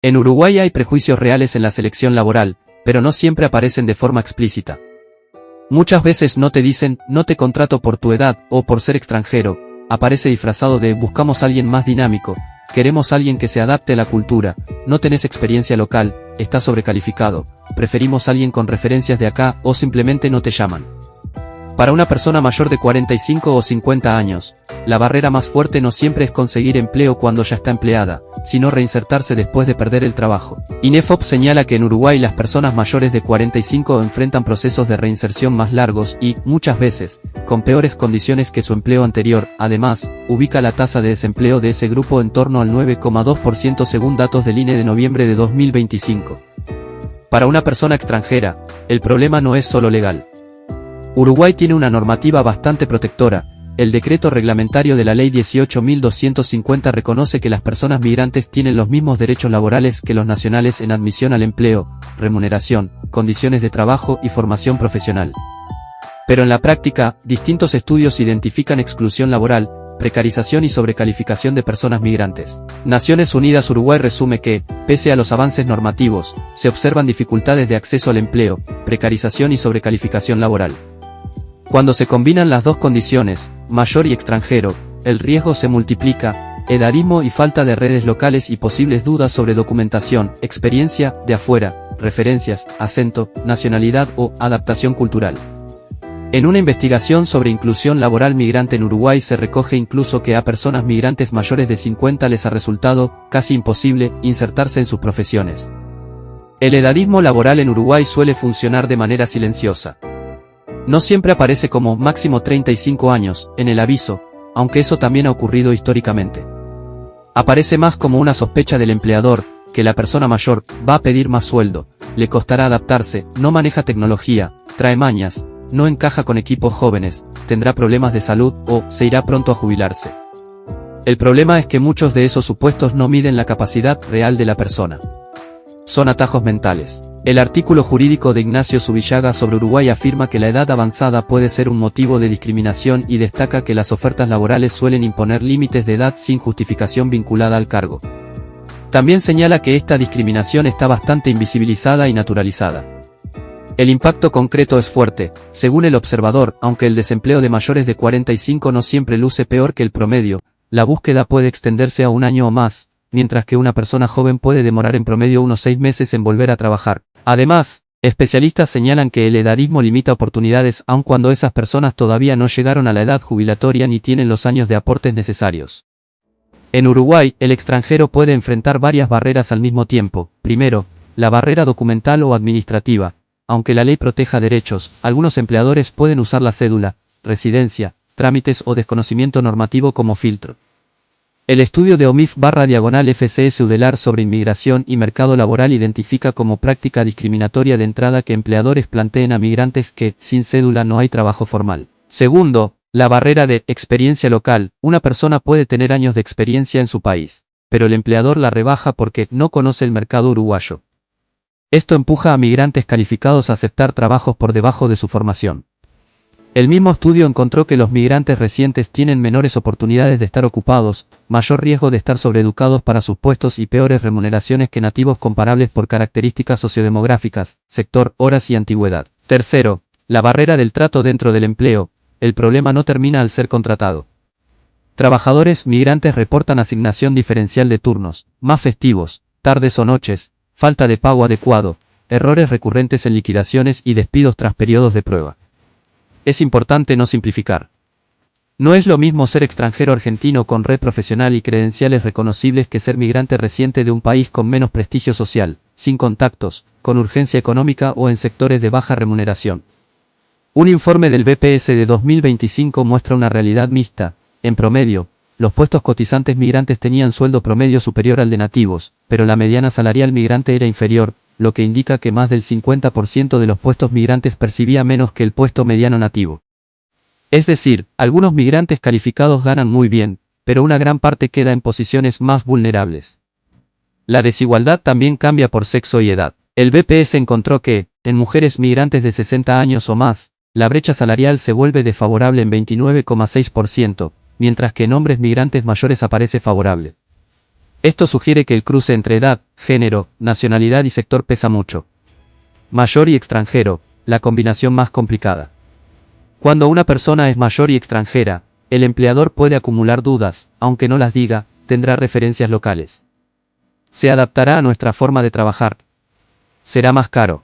En Uruguay hay prejuicios reales en la selección laboral, pero no siempre aparecen de forma explícita. Muchas veces no te dicen, no te contrato por tu edad o por ser extranjero, aparece disfrazado de buscamos a alguien más dinámico, queremos a alguien que se adapte a la cultura, no tenés experiencia local, estás sobrecalificado, preferimos a alguien con referencias de acá o simplemente no te llaman. Para una persona mayor de 45 o 50 años, la barrera más fuerte no siempre es conseguir empleo cuando ya está empleada, sino reinsertarse después de perder el trabajo. INEFOP señala que en Uruguay las personas mayores de 45 enfrentan procesos de reinserción más largos y, muchas veces, con peores condiciones que su empleo anterior. Además, ubica la tasa de desempleo de ese grupo en torno al 9,2% según datos del INE de noviembre de 2025. Para una persona extranjera, el problema no es solo legal. Uruguay tiene una normativa bastante protectora. El decreto reglamentario de la Ley 18.250 reconoce que las personas migrantes tienen los mismos derechos laborales que los nacionales en admisión al empleo, remuneración, condiciones de trabajo y formación profesional. Pero en la práctica, distintos estudios identifican exclusión laboral, precarización y sobrecalificación de personas migrantes. Naciones Unidas Uruguay resume que, pese a los avances normativos, se observan dificultades de acceso al empleo, precarización y sobrecalificación laboral. Cuando se combinan las dos condiciones, mayor y extranjero, el riesgo se multiplica, edadismo y falta de redes locales y posibles dudas sobre documentación, experiencia, de afuera, referencias, acento, nacionalidad o adaptación cultural. En una investigación sobre inclusión laboral migrante en Uruguay se recoge incluso que a personas migrantes mayores de 50 les ha resultado casi imposible insertarse en sus profesiones. El edadismo laboral en Uruguay suele funcionar de manera silenciosa. No siempre aparece como máximo 35 años en el aviso, aunque eso también ha ocurrido históricamente. Aparece más como una sospecha del empleador, que la persona mayor va a pedir más sueldo, le costará adaptarse, no maneja tecnología, trae mañas, no encaja con equipos jóvenes, tendrá problemas de salud o se irá pronto a jubilarse. El problema es que muchos de esos supuestos no miden la capacidad real de la persona. Son atajos mentales. El artículo jurídico de Ignacio Subillaga sobre Uruguay afirma que la edad avanzada puede ser un motivo de discriminación y destaca que las ofertas laborales suelen imponer límites de edad sin justificación vinculada al cargo. También señala que esta discriminación está bastante invisibilizada y naturalizada. El impacto concreto es fuerte, según el observador, aunque el desempleo de mayores de 45 no siempre luce peor que el promedio, la búsqueda puede extenderse a un año o más, mientras que una persona joven puede demorar en promedio unos 6 meses en volver a trabajar. Además, especialistas señalan que el edadismo limita oportunidades aun cuando esas personas todavía no llegaron a la edad jubilatoria ni tienen los años de aportes necesarios. En Uruguay, el extranjero puede enfrentar varias barreras al mismo tiempo. Primero, la barrera documental o administrativa. Aunque la ley proteja derechos, algunos empleadores pueden usar la cédula, residencia, trámites o desconocimiento normativo como filtro. El estudio de OMIF/FCS Udelar sobre inmigración y mercado laboral identifica como práctica discriminatoria de entrada que empleadores planteen a migrantes que, sin cédula, no hay trabajo formal. Segundo, la barrera de experiencia local. Una persona puede tener años de experiencia en su país, pero el empleador la rebaja porque no conoce el mercado uruguayo. Esto empuja a migrantes calificados a aceptar trabajos por debajo de su formación. El mismo estudio encontró que los migrantes recientes tienen menores oportunidades de estar ocupados, mayor riesgo de estar sobreeducados para sus puestos y peores remuneraciones que nativos comparables por características sociodemográficas, sector, horas y antigüedad. Tercero, la barrera del trato dentro del empleo. El problema no termina al ser contratado. Trabajadores migrantes reportan asignación diferencial de turnos, más festivos, tardes o noches, falta de pago adecuado, errores recurrentes en liquidaciones y despidos tras periodos de prueba. Es importante no simplificar. No es lo mismo ser extranjero argentino con red profesional y credenciales reconocibles que ser migrante reciente de un país con menos prestigio social, sin contactos, con urgencia económica o en sectores de baja remuneración. Un informe del BPS de 2025 muestra una realidad mixta. En promedio, los puestos cotizantes migrantes tenían sueldo promedio superior al de nativos, pero la mediana salarial migrante era inferior, lo que indica que más del 50% de los puestos migrantes percibía menos que el puesto mediano nativo. Es decir, algunos migrantes calificados ganan muy bien, pero una gran parte queda en posiciones más vulnerables. La desigualdad también cambia por sexo y edad. El BPS encontró que, en mujeres migrantes de 60 años o más, la brecha salarial se vuelve desfavorable en 29,6%, mientras que en hombres migrantes mayores aparece favorable. Esto sugiere que el cruce entre edad, género, nacionalidad y sector pesa mucho. Mayor y extranjero, la combinación más complicada. Cuando una persona es mayor y extranjera, el empleador puede acumular dudas, aunque no las diga, tendrá referencias locales. Se adaptará a nuestra forma de trabajar. Será más caro.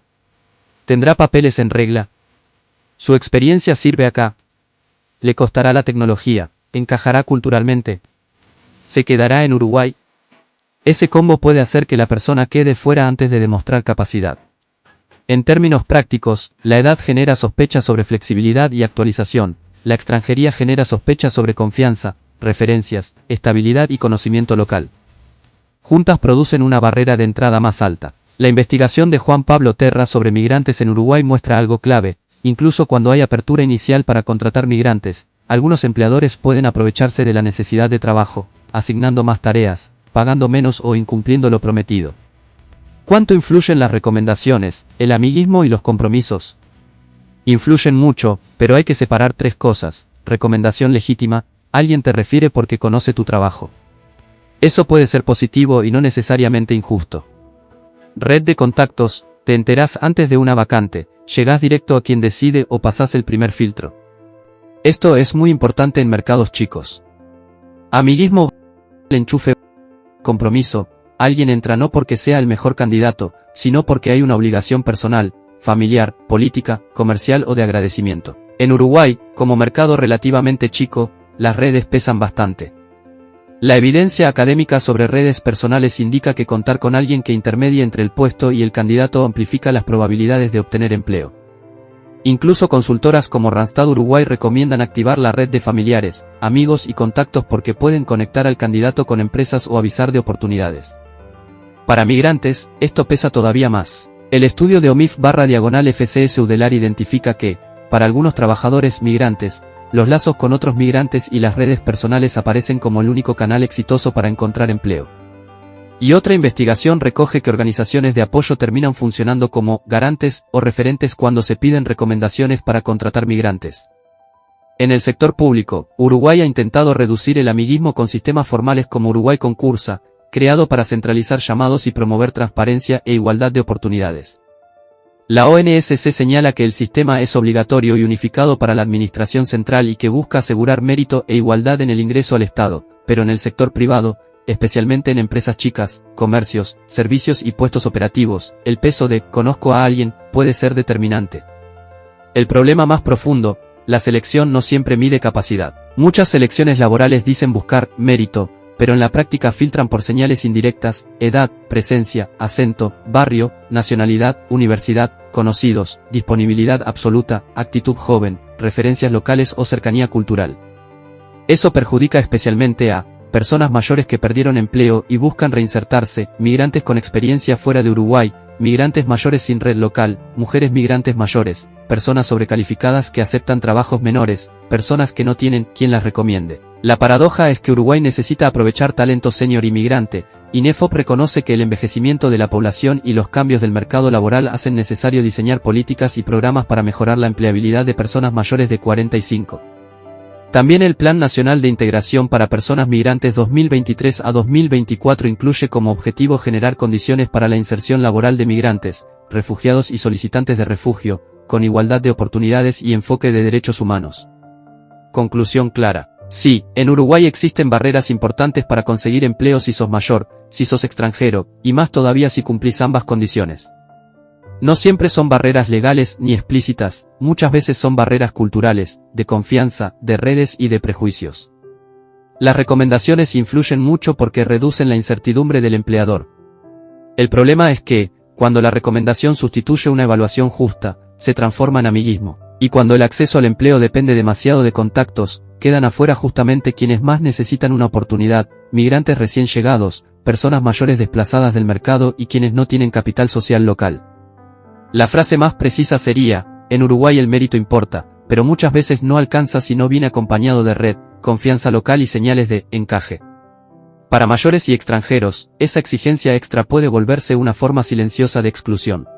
¿Tendrá papeles en regla? ¿Su experiencia sirve acá? ¿Le costará la tecnología? ¿Encajará culturalmente? ¿Se quedará en Uruguay? Ese combo puede hacer que la persona quede fuera antes de demostrar capacidad. En términos prácticos, la edad genera sospechas sobre flexibilidad y actualización, la extranjería genera sospechas sobre confianza, referencias, estabilidad y conocimiento local. Juntas producen una barrera de entrada más alta. La investigación de Juan Pablo Terra sobre migrantes en Uruguay muestra algo clave: incluso cuando hay apertura inicial para contratar migrantes, algunos empleadores pueden aprovecharse de la necesidad de trabajo, asignando más tareas, pagando menos o incumpliendo lo prometido. ¿Cuánto influyen las recomendaciones, el amiguismo y los compromisos? Influyen mucho, pero hay que separar tres cosas. Recomendación legítima: alguien te refiere porque conoce tu trabajo. Eso puede ser positivo y no necesariamente injusto. Red de contactos: te enterás antes de una vacante, llegás directo a quien decide o pasás el primer filtro. Esto es muy importante en mercados chicos. Amiguismo, enchufe, compromiso: alguien entra no porque sea el mejor candidato, sino porque hay una obligación personal, familiar, política, comercial o de agradecimiento. En Uruguay, como mercado relativamente chico, las redes pesan bastante. La evidencia académica sobre redes personales indica que contar con alguien que intermedie entre el puesto y el candidato amplifica las probabilidades de obtener empleo. Incluso consultoras como Randstad Uruguay recomiendan activar la red de familiares, amigos y contactos porque pueden conectar al candidato con empresas o avisar de oportunidades. Para migrantes, esto pesa todavía más. El estudio de OMIF/FCS Udelar identifica que, para algunos trabajadores migrantes, los lazos con otros migrantes y las redes personales aparecen como el único canal exitoso para encontrar empleo. Y otra investigación recoge que organizaciones de apoyo terminan funcionando como garantes o referentes cuando se piden recomendaciones para contratar migrantes. En el sector público, Uruguay ha intentado reducir el amiguismo con sistemas formales como Uruguay Concursa, creado para centralizar llamados y promover transparencia e igualdad de oportunidades. La ONSC señala que el sistema es obligatorio y unificado para la administración central y que busca asegurar mérito e igualdad en el ingreso al Estado, pero en el sector privado, especialmente en empresas chicas, comercios, servicios y puestos operativos, el peso de «conozco a alguien» puede ser determinante. El problema más profundo: la selección no siempre mide capacidad. Muchas selecciones laborales dicen buscar mérito, pero en la práctica filtran por señales indirectas: edad, presencia, acento, barrio, nacionalidad, universidad, conocidos, disponibilidad absoluta, actitud joven, referencias locales o cercanía cultural. Eso perjudica especialmente a personas mayores que perdieron empleo y buscan reinsertarse, migrantes con experiencia fuera de Uruguay, migrantes mayores sin red local, mujeres migrantes mayores, personas sobrecalificadas que aceptan trabajos menores, personas que no tienen quien las recomiende. La paradoja es que Uruguay necesita aprovechar talento senior inmigrante. INEFOP reconoce que el envejecimiento de la población y los cambios del mercado laboral hacen necesario diseñar políticas y programas para mejorar la empleabilidad de personas mayores de 45. También el Plan Nacional de Integración para Personas Migrantes 2023 a 2024 incluye como objetivo generar condiciones para la inserción laboral de migrantes, refugiados y solicitantes de refugio, con igualdad de oportunidades y enfoque de derechos humanos. Conclusión clara. Sí, en Uruguay existen barreras importantes para conseguir empleo si sos mayor, si sos extranjero, y más todavía si cumplís ambas condiciones. No siempre son barreras legales ni explícitas, muchas veces son barreras culturales, de confianza, de redes y de prejuicios. Las recomendaciones influyen mucho porque reducen la incertidumbre del empleador. El problema es que, cuando la recomendación sustituye una evaluación justa, se transforma en amiguismo. Y cuando el acceso al empleo depende demasiado de contactos, quedan afuera justamente quienes más necesitan una oportunidad: migrantes recién llegados, personas mayores desplazadas del mercado y quienes no tienen capital social local. La frase más precisa sería: en Uruguay el mérito importa, pero muchas veces no alcanza si no viene acompañado de red, confianza local y señales de encaje. Para mayores y extranjeros, esa exigencia extra puede volverse una forma silenciosa de exclusión.